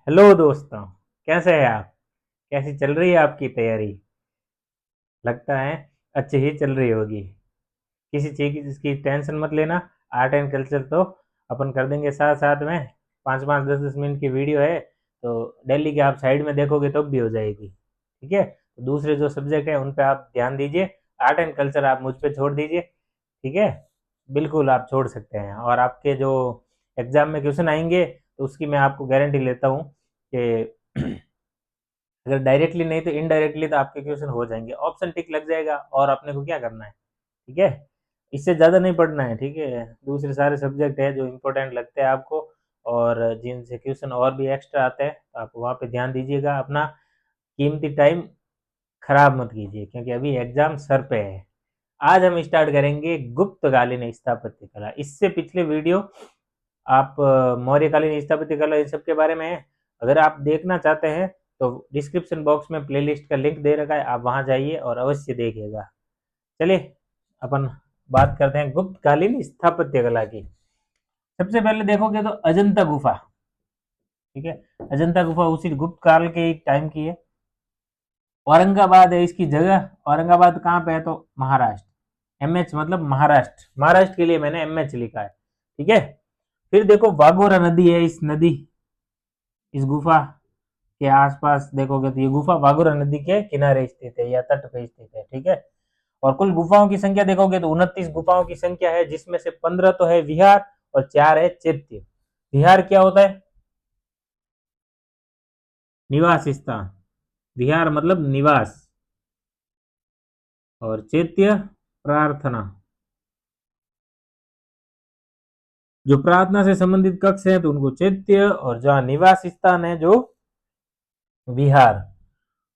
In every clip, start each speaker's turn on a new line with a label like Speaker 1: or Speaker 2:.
Speaker 1: Hello दोस्तों। कैसे हैं आप? कैसी चल रही है आपकी तैयारी? लगता है अच्छी ही चल रही होगी। किसी चीज़ की जिसकी टेंशन मत लेना। आर्ट एंड कल्चर तो अपन कर देंगे साथ साथ में। 5-5 10-10 मिनट की वीडियो है तो डेली के आप साइड में देखोगे तब भी हो जाएगी। ठीक है, तो दूसरे जो सब्जेक्ट है उन पे आप ध्यान दीजिए। आर्ट एंड कल्चर आप मुझ पे छोड़ दीजिए। ठीक है, बिल्कुल आप छोड़ सकते हैं। और आपके जो एग्जाम में क्वेश्चन आएंगे तो उसकी मैं आपको गारंटी लेता हूँ कि अगर डायरेक्टली नहीं तो इनडायरेक्टली तो आपके क्वेश्चन हो जाएंगे, ऑप्शन टिक लग जाएगा और अपने को क्या करना है। ठीक है, इससे ज़्यादा नहीं पढ़ना है। ठीक है, दूसरे सारे सब्जेक्ट है जो इम्पोर्टेंट लगते हैं आपको और जिनसे क्वेश्चन और भी एक्स्ट्रा आते हैं तो आप वहाँ पे ध्यान दीजिएगा। अपना कीमती टाइम खराब मत कीजिए क्योंकि अभी एग्जाम सर पे है। आज हम स्टार्ट करेंगे गुप्तकालीन स्थापत्य कला। इससे पिछले वीडियो आप मौर्यकालीन स्थापत्य कला इन सब के बारे में है। अगर आप देखना चाहते हैं तो डिस्क्रिप्शन बॉक्स में प्लेलिस्ट का लिंक दे रखा है, आप वहां जाइए और अवश्य देखिएगा। चलिए अपन बात करते हैं गुप्तकालीन स्थापत्य कला की। सबसे पहले देखोगे तो अजंता गुफा। ठीक है, अजंता गुफा उसी गुप्त काल के टाइम की है। औरंगाबाद है इसकी जगह। औरंगाबाद कहाँ पे है तो महाराष्ट्र। एम एच मतलब महाराष्ट्र, महाराष्ट्र के लिए मैंने एम एच लिखा है। ठीक है, फिर देखो वाघोरा नदी है। इस नदी, इस गुफा के आसपास देखोगे तो ये गुफा वाघोरा नदी के किनारे स्थित है या तट पे स्थित है। ठीक है, और कुल गुफाओं की संख्या देखोगे तो 29 गुफाओं की संख्या है, जिसमें से 15 तो है विहार और 4 है चैत्य। विहार क्या होता है? निवास स्थान। विहार मतलब निवास, और चैत्य प्रार्थना। जो प्रार्थना से संबंधित कक्ष है तो उनको चैत्य, और जहाँ निवास स्थान है जो विहार।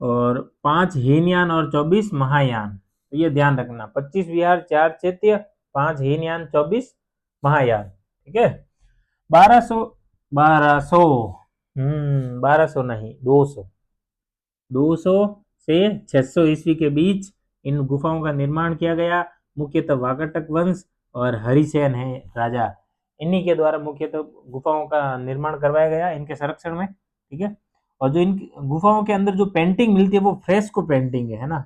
Speaker 1: और 5 हीनयान और 24 महायान। तो ये ध्यान रखना, 25 विहार, 4 चैत्य, 5 हीनयान, 24 महायान। ठीक है, 1200, 1200, 1200 नहीं, 200, 200 से 600 ईस्वी के बीच इन गुफाओं का निर्माण किया गया। मुख्यतः वाकाटक वंश और हरिसेन है राजा, इन्हीं के द्वारा मुख्यतः गुफाओं का निर्माण करवाया गया इनके संरक्षण में। ठीक है, और जो इन गुफाओं के अंदर जो पेंटिंग मिलती है वो फ्रेस्को पेंटिंग है ना।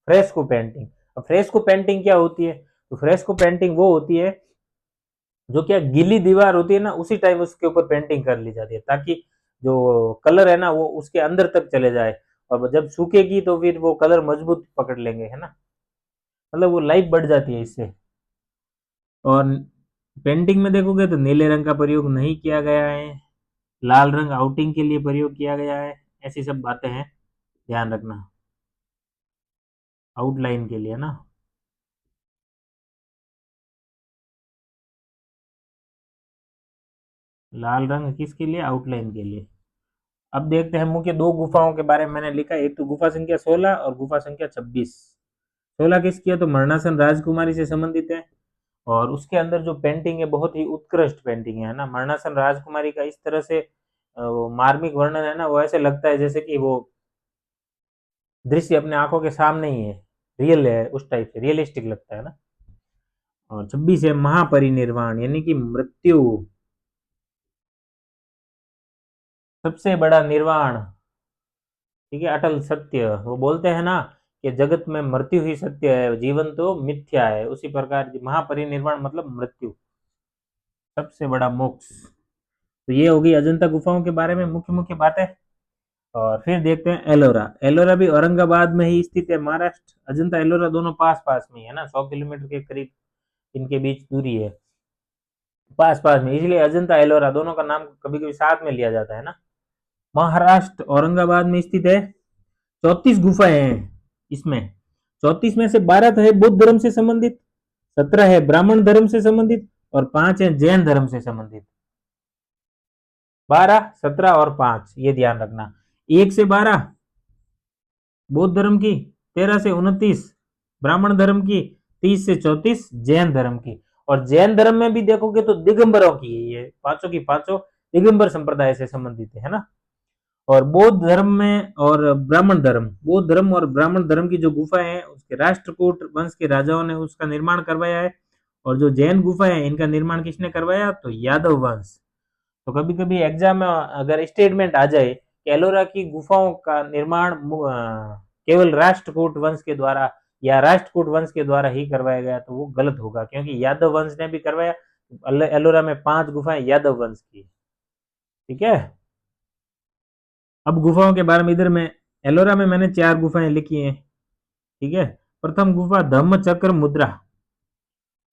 Speaker 1: Fresco painting. अब फ्रेस्को पेंटिंग क्या होती है? तो फ्रेस्को पेंटिंग वो होती है जो क्या गीली दीवार होती है ना, उसी टाइम उसके ऊपर पेंटिंग कर ली जाती है ताकि जो कलर है ना वो उसके अंदर तक चले जाए, और जब सूखेगी तो फिर वो कलर मजबूत पकड़ लेंगे, है ना। मतलब वो लाइफ बढ़ जाती है इससे। और पेंटिंग में देखोगे तो नीले रंग का प्रयोग नहीं किया गया है, लाल रंग आउटिंग के लिए प्रयोग किया गया है। ऐसी सब बातें हैं, ध्यान रखना, आउटलाइन के लिए ना। लाल रंग किसके लिए? आउटलाइन के लिए। अब देखते हैं मुख्य दो गुफाओं के बारे में मैंने लिखा है। एक तो गुफा संख्या 16 और गुफा संख्या 26। 16 किसकी है तो मरणासन राजकुमारी से संबंधित है। और उसके अंदर जो पेंटिंग है बहुत ही उत्कृष्ट पेंटिंग है ना। मरणासन राजकुमारी का इस तरह से वो मार्मिक वर्णन है ना, वो ऐसे लगता है जैसे कि वो दृश्य अपने आंखों के सामने ही है, रियल है, उस टाइप से रियलिस्टिक लगता है ना। और 26 है महापरिनिर्वाण यानी कि मृत्यु, सबसे बड़ा निर्वाण। ठीक है, अटल सत्य। वो बोलते हैं ना कि जगत में मृत्यु ही सत्य है, जीवन तो मिथ्या है। उसी प्रकार महापरिनिर्वाण मतलब मृत्यु, सबसे बड़ा मोक्ष। तो ये होगी अजंता गुफाओं के बारे में मुख्य मुख्य बातें। और फिर देखते हैं एलोरा। एलोरा भी औरंगाबाद में ही स्थित है, महाराष्ट्र। अजंता एलोरा दोनों पास पास में है ना, 100 किलोमीटर के करीब इनके बीच दूरी है, पास पास में, इसलिए अजंता एलोरा दोनों का नाम कभी कभी साथ में लिया जाता है ना। महाराष्ट्र औरंगाबाद में स्थित है। 34 गुफाएं हैं इसमें। 34 में से 12 तो है बौद्ध धर्म से संबंधित, 17 है ब्राह्मण धर्म से संबंधित, और 5 है जैन धर्म से संबंधित। 12, 17 और 5 ये ध्यान रखना। 1 से 12 बौद्ध धर्म की, 13 से 29 ब्राह्मण धर्म की, 30 से 34 जैन धर्म की। और जैन धर्म में भी देखोगे तो दिगंबरों की है, ये पांचों की पांचों दिगंबर संप्रदाय से संबंधित है ना। और बौद्ध धर्म में और ब्राह्मण धर्म, बौद्ध धर्म और ब्राह्मण धर्म की जो गुफा है उसके राष्ट्रकूट वंश के राजाओं ने उसका निर्माण करवाया है। और जो जैन गुफा है इनका निर्माण किसने करवाया तो यादव वंश। तो कभी कभी एग्जाम में अगर स्टेटमेंट आ जाए कि एलोरा की गुफाओं का निर्माण केवल राष्ट्रकूट वंश के द्वारा या राष्ट्रकूट वंश के द्वारा ही करवाया गया, तो वो गलत होगा, क्योंकि यादव वंश ने भी करवाया। एलोरा में 5 गुफाएं यादव वंश की। ठीक है। अब गुफाओं के बारे में इधर में एलोरा में मैंने 4 गुफाएं लिखी हैं। ठीक है। प्रथम गुफा धम्म चक्र मुद्रा।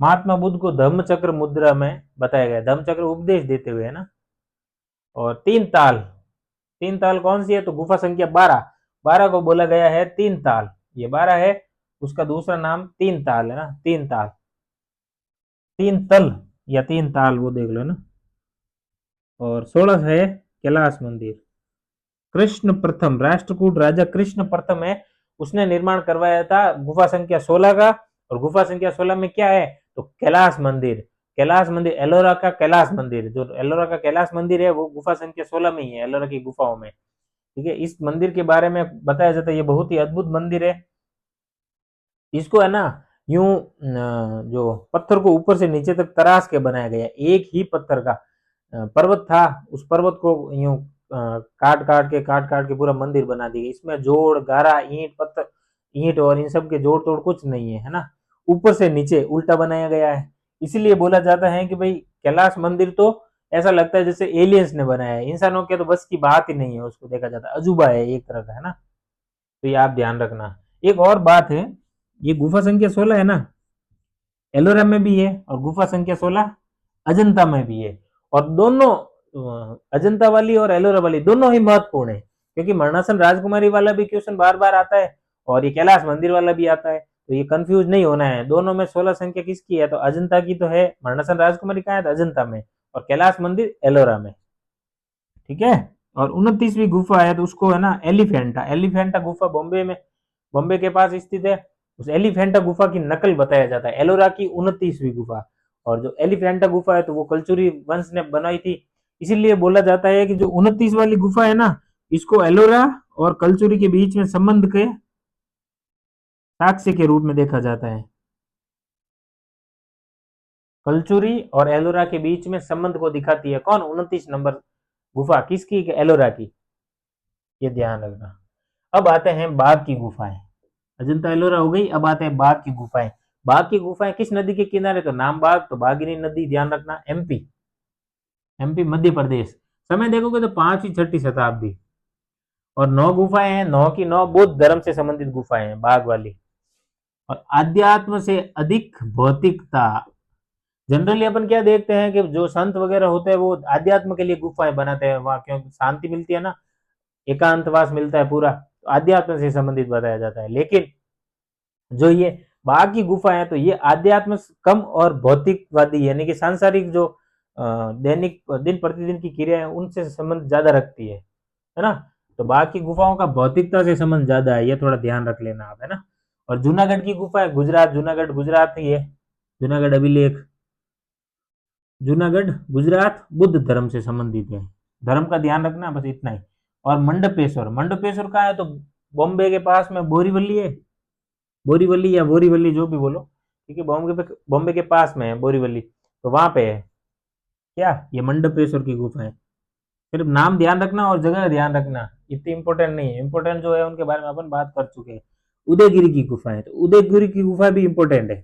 Speaker 1: महात्मा बुद्ध को धम्म चक्र मुद्रा में बताया गया, धम्म चक्र उपदेश देते हुए, है ना। और 3 ताल, 3 ताल कौन सी है, तो गुफा संख्या 12, 12 को बोला गया है 3 ताल। ये 12 है, उसका दूसरा नाम 3 ताल है ना, 3 ताल, 3 तल या 3 ताल, वो देख लो ना। और 16 है कैलाश मंदिर। कृष्ण प्रथम, राष्ट्रकूट राजा कृष्ण प्रथम है, उसने निर्माण करवाया था गुफा संख्या 16 का। और गुफा संख्या 16 में क्या है, तो कैलाश मंदिर। कैलाश मंदिर एलोरा का कैलाश मंदिर, जो एलोरा का कैलाश मंदिर है वो गुफा संख्या 16 में ही है, एलोरा की गुफाओं में। ठीक है। इस मंदिर के बारे में बताया जाता है ये बहुत ही अद्भुत मंदिर है। इसको है ना यूं जो पत्थर को ऊपर से नीचे तक तराश के बनाया गया, एक ही पत्थर का पर्वत था, उस पर्वत को यूं काट काट के पूरा मंदिर बना दिया। इसमें जोड़ गारा ईंट पत्थर, ईंट और इन सब के जोड़ तोड़ कुछ नहीं है, है ना। ऊपर से नीचे उल्टा बनाया गया है। इसलिए बोला जाता है कि भाई कैलाश मंदिर तो ऐसा लगता है जैसे एलियंस ने बनाया है, इंसानों के तो बस की बात ही नहीं है, उसको देखा जाता है अजूबा है एक तरह का, है ना। तो ये आप ध्यान रखना। एक और बात है, ये गुफा संख्या 16 है ना, एलोरा में भी है, और गुफा संख्या 16 अजंता में भी है। और दोनों अजंता वाली और एलोरा वाली दोनों ही महत्वपूर्ण है, क्योंकि मरणासन राजकुमारी वाला भी क्वेश्चन बार बार आता है और ये कैलाश मंदिर वाला भी आता है। तो ये कंफ्यूज नहीं होना है, दोनों में 16 संख्या किसकी है, तो अजंता की तो है। मरणासन राजकुमारी कहाँ है, तो अजंता में। और कैलाश मंदिर एलोरा में। ठीक है। और 29वीं गुफा है, तो उसको है ना एलिफेंटा, एलिफेंटा गुफा बॉम्बे में, बॉम्बे के पास स्थित है। उस एलिफेंटा गुफा की नकल बताया जाता है, एलोरा की 29वीं गुफा। और जो एलिफेंटा गुफा है तो वो कल्चुरी वंश ने बनाई थी। इसीलिए बोला जाता है कि जो 29 वाली गुफा है ना, इसको एलोरा और कल्चुरी के बीच में संबंध के साक्ष्य के रूप में देखा जाता है। कल्चुरी और एलोरा के बीच में संबंध को दिखाती है कौन, 29 नंबर गुफा किसकी, एलोरा की। ये ध्यान रखना। अब आते हैं बाघ की गुफाएं। अजंता एलोरा हो गई, अब आते हैं बाघ की गुफाएं। बाघ की गुफाएं किस नदी के किनारे, तो नाम बाघ, तो बाघिनी नदी, ध्यान रखना, एमपी, एमपी मध्य प्रदेश। समय देखोगे तो 5वीं 6वीं शताब्दी। और 9 गुफाएं हैं, 9 की 9 बौद्ध धर्म से संबंधित गुफाएं हैं बाघ वाली। और आध्यात्म से अधिक भौतिकता, जनरली अपन क्या देखते हैं कि जो संत वगैरह होते हैं वो आध्यात्म के लिए गुफाएं बनाते हैं, वहां क्योंकि शांति मिलती है ना, एकांतवास मिलता है पूरा, तो अध्यात्म से संबंधित बताया जाता है। लेकिन जो ये बाघ की गुफा है तो ये आध्यात्म कम और भौतिकवादी यानी कि सांसारिक जो दैनिक दिन प्रतिदिन की क्रिया है उनसे संबंध ज्यादा रखती है ना। तो बाघ की गुफाओं का भौतिकता से संबंध ज्यादा है, ये थोड़ा ध्यान रख लेना आप, है ना। और जूनागढ़ की गुफा है, गुजरात, जूनागढ़ गुजरात ही है। जूनागढ़ अभिलेख, जूनागढ़ गुजरात बुद्ध धर्म से संबंधित है, धर्म का ध्यान रखना, बस इतना ही। और मंडपेश्वर, मंडपेश्वर कहाँ है, तो बॉम्बे के पास में बोरीवली है, बोरीवली या बोरीवली जो भी बोलो। ठीक है। बॉम्बे के पास में है बोरीवली, तो वहां पे है क्या, ये मंडपेश्वर की गुफा है। सिर्फ नाम ध्यान रखना और जगह ध्यान रखना, इतनी इंपॉर्टेंट नहीं है, इंपॉर्टेंट जो है उनके बारे में अपन बात कर चुके हैं। उदयगिरी की गुफा है, तो उदयगिरी की गुफा भी इंपॉर्टेंट है।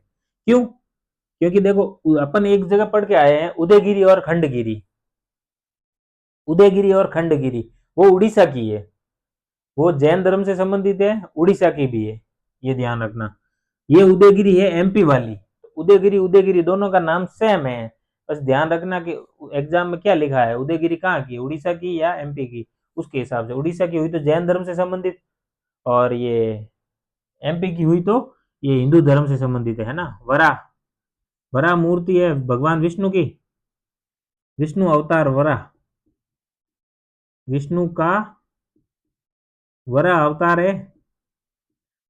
Speaker 1: क्यों, क्योंकि देखो अपन एक जगह पढ़ के आए हैं उदयगिरी और खंडगिरी, उदयगिरी और खंडगिरी, वो उड़ीसा की है, वो जैन धर्म से संबंधित है, उड़ीसा की भी है, ये ध्यान रखना। ये उदयगिरी है एमपी वाली, उदयगिरी उदयगिरी दोनों का नाम सेम है। बस ध्यान रखना कि एग्जाम में क्या लिखा है, उदयगिरी कहाँ की, उड़ीसा की या एमपी की, उसके हिसाब से। उड़ीसा की हुई तो जैन धर्म से संबंधित, और ये एमपी की हुई तो ये हिंदू धर्म से संबंधित है ना। वरा, वरा मूर्ति है भगवान विष्णु की, विष्णु अवतार वरा, विष्णु का वरा अवतार है,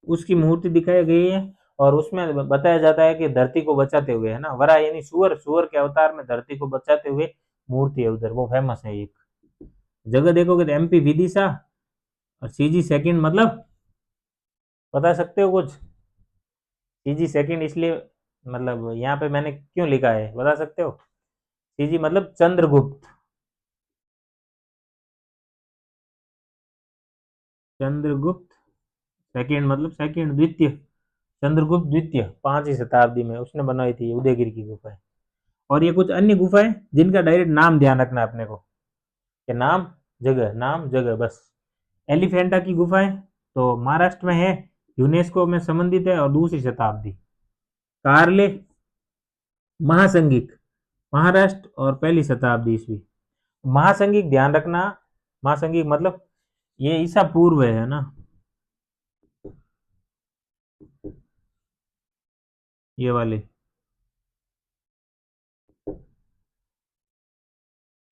Speaker 1: उसकी मूर्ति दिखाई गई है। और उसमें बताया जाता है कि धरती को बचाते हुए, है ना, वरा यानी सुअर, सुअर के अवतार में धरती को बचाते हुए मूर्ति है उधर, वो फेमस है। एक जगह देखोगे तो एमपी विदिशा, और सीजी सेकंड मतलब बता सकते हो कुछ, सीजी सेकंड इसलिए मतलब यहाँ पे मैंने क्यों लिखा है बता सकते हो, सीजी मतलब चंद्रगुप्त, चंद्रगुप्त सेकंड, मतलब सेकंड, द्वितीय, चंद्रगुप्त द्वितीय 5वीं शताब्दी में उसने बनवाई थी उदयगिरी की गुफाएं। और ये कुछ अन्य गुफाएं जिनका डायरेक्ट नाम ध्यान रखना अपने को, कि नाम जगह बस। एलिफेंटा की गुफाएं तो महाराष्ट्र में है, यूनेस्को में संबंधित है और 2री शताब्दी। कारले महासंगिक महाराष्ट्र और 1ली शताब्दी ईस्वी। महासंगिक ध्यान रखना, महासंगिक मतलब ये ईसा पूर्व है ना, ये वाले।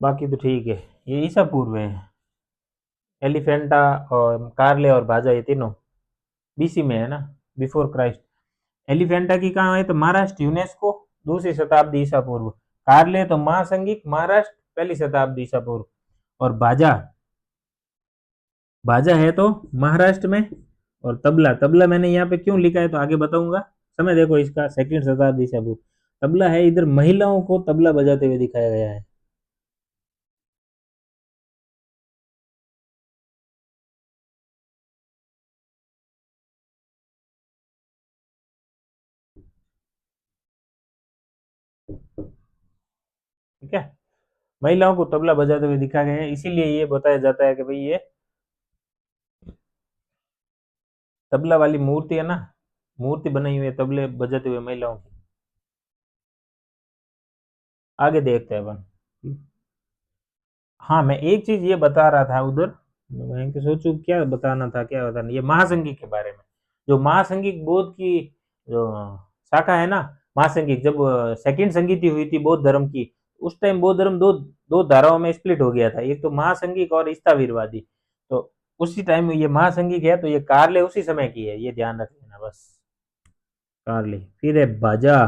Speaker 1: बाकी तो ठीक है, ये ईसा पूर्व है। एलिफेंटा और कारले और बाजा ये तीनों बीसी में है ना, बिफोर क्राइस्ट। एलिफेंटा की कहाँ है तो महाराष्ट्र, यूनेस्को 2री शताब्दी ईसा पूर्व। कारले तो महासंगिक महाराष्ट्र 1ली शताब्दी ईसा पूर्व। और बाजा, बाजा है तो महाराष्ट्र में। और तबला, तबला मैंने यहाँ पे क्यों लिखा है तो आगे बताऊंगा। समय देखो इसका, 2nd शताब्दी ईसा पूर्व। तबला है इधर, महिलाओं को तबला बजाते हुए दिखाया गया है। ठीक है, महिलाओं को तबला बजाते हुए दिखाया गया है, इसीलिए ये बताया जाता है कि भाई ये तबला वाली मूर्ति है ना, मूर्ति बनाई हुई है तबले बजाते हुए महिलाओं की। आगे देखते हैं अपन। हाँ, मैं एक चीज ये बता रहा था उधर, मैं कि सोचू क्या बताना था, क्या बताना, ये महासंघी के बारे में। जो महासंघिक बौद्ध की जो शाखा है ना, महासंघिक जब सेकंड संगीति हुई थी बौद्ध धर्म की, उस टाइम बौद्ध धर्म दो दो धाराओं में स्प्लिट हो गया था, एक तो महासंघिक और स्थावीरवादी। तो उसी टाइम ये महासंघिक है, तो ये कारले उसी समय की है, ये ध्यान रख लेना बस। कारले, फिर है बाजा।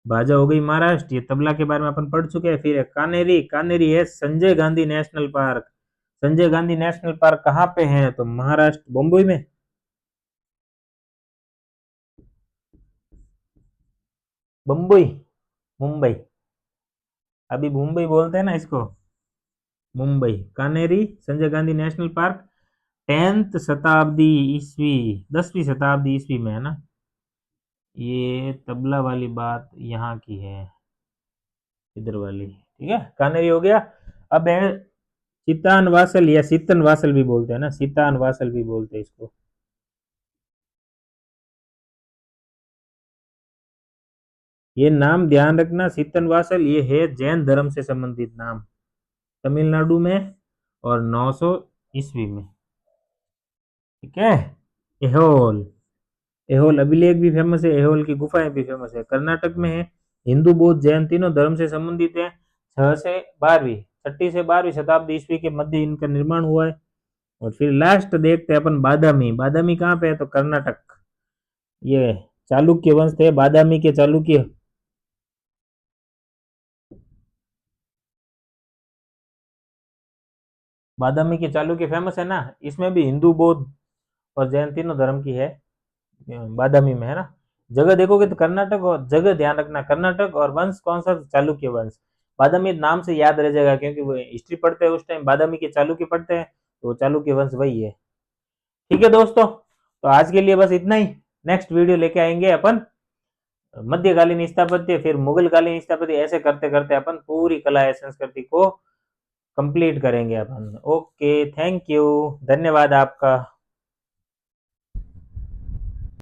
Speaker 1: बाजा हो गई महाराष्ट्र, ये तबला के बारे में अपन पढ़ चुके हैं। फिर है कानेरी, कानेरी है Sanjay Gandhi national park. Sanjay Gandhi national park कहाँ पे है तो महाराष्ट्र, बम्बई में। बम्बई, मुंबई, अभी मुंबई बोलते हैं ना इसको, Mumbai. Kanheri Sanjay Gandhi national park 10th शताब्दी ईस्वी, 10वीं शताब्दी ईस्वी में है ना। ये तबला वाली बात यहाँ की है, इधर वाली। ठीक है, कानेरी हो गया। अब है सीतान वासल, या सीतन वासल भी बोलते हैं ना, सीतान वासल भी बोलते हैं इसको। ये नाम ध्यान रखना, सीतन वासल ये है जैन धर्म से संबंधित नाम, तमिलनाडु में, और 900 ईस्वी में। ठीक है। एहोल, एहोल अभिलेख भी फेमस है, एहोल की गुफाएं भी फेमस है, कर्नाटक में है। हिंदू बौद्ध जैन तीनों धर्म से संबंधित है। 6 से 12वीं 6ठी से 12वीं शताब्दी ईस्वी के मध्य इनका निर्माण हुआ है। और फिर लास्ट देखते हैं अपन, बादामी। बादामी कहाँ पे है तो कर्नाटक। ये चालुक्य वंश थे, बादामी के चालुक्य। बादामी के चालुक्य फेमस है ना, इसमें भी हिंदू बौद्ध और जैन तीनों धर्म की है, बादामी में है ना। जगह देखोगे तो कर्नाटक, और जगह ध्यान रखना कर्नाटक, और वंश कौन सा, चालुक्य वंश। बादामी नाम से याद रह जाएगा, क्योंकि वो हिस्ट्री पढ़ते हैं उस टाइम बादामी के चालुक्य पढ़ते हैं, तो चालुक्य वंश वही है। ठीक है दोस्तों, तो आज के लिए बस इतना ही। नेक्स्ट वीडियो लेके आएंगे अपन मध्यकालीन स्थापत्य, फिर मुगलकालीन स्थापत्य, ऐसे करते करते अपन पूरी कला या संस्कृति को कंप्लीट करेंगे अपन। ओके, थैंक यू, धन्यवाद आपका।